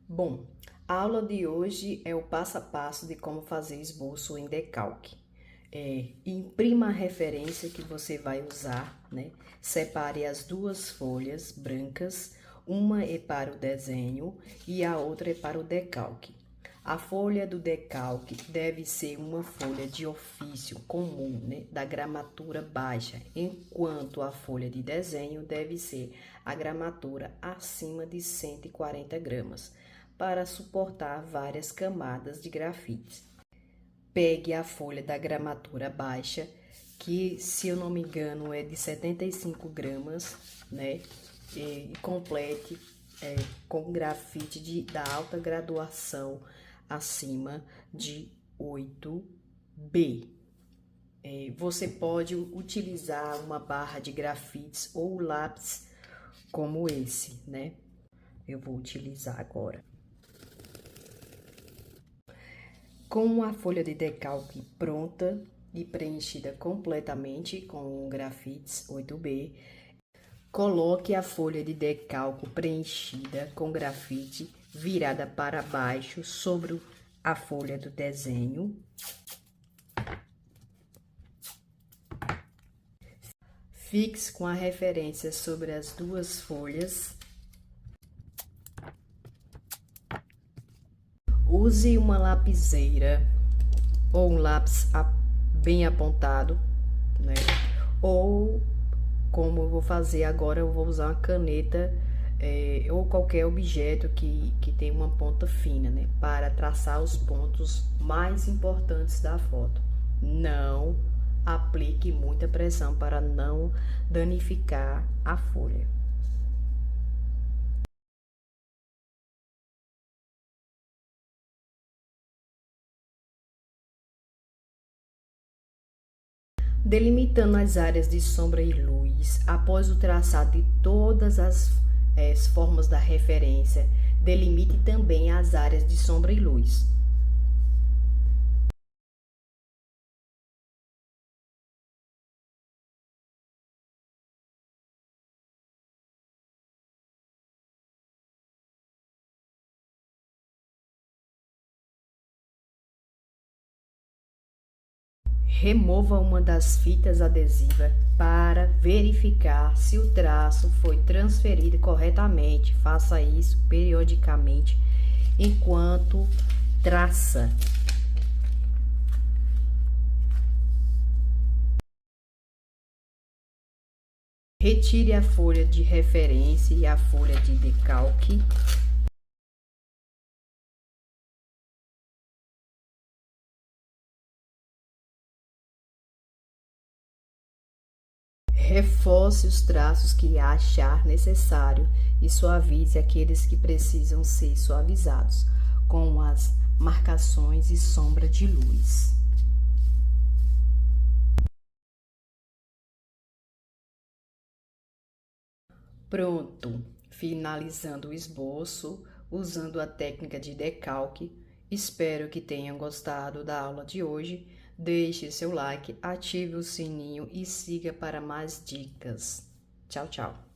Bom, a aula de hoje é o passo a passo de como fazer esboço em decalque. Imprima a referência que você vai usar, né? Separe as duas folhas brancas, uma é para o desenho e a outra é para o decalque. A folha do decalque deve ser uma folha de ofício comum, né, da gramatura baixa, enquanto a folha de desenho deve ser a gramatura acima de 140 gramas, para suportar várias camadas de grafite. Pegue a folha da gramatura baixa, que, se eu não me engano, é de 75 gramas, né, e complete com grafite da alta graduação acima de 8B. Você pode utilizar uma barra de grafites ou lápis como esse, né? Eu vou utilizar agora. Com a folha de decalque pronta e preenchida completamente com grafites 8B, coloque a folha de decalque preenchida com grafite virada para baixo sobre a folha do desenho. Fixe com a referência sobre as duas folhas. Use uma lapiseira ou um lápis bem apontado, né? Ou, como eu vou fazer agora, eu vou usar uma caneta ou qualquer objeto que tenha uma ponta fina, né? Para traçar os pontos mais importantes da foto. Não aplique muita pressão para não danificar a folha. Delimitando as áreas de sombra e luz, após o traçado de todas as formas da referência, delimite também as áreas de sombra e luz. Remova uma das fitas adesivas para verificar se o traço foi transferido corretamente. Faça isso periodicamente enquanto traça. Retire a folha de referência e a folha de decalque. Reforce os traços que achar necessário e suavize aqueles que precisam ser suavizados, com as marcações e sombra de luz. Pronto! Finalizando o esboço, usando a técnica de decalque. Espero que tenham gostado da aula de hoje. Deixe seu like, ative o sininho e siga para mais dicas. Tchau, tchau!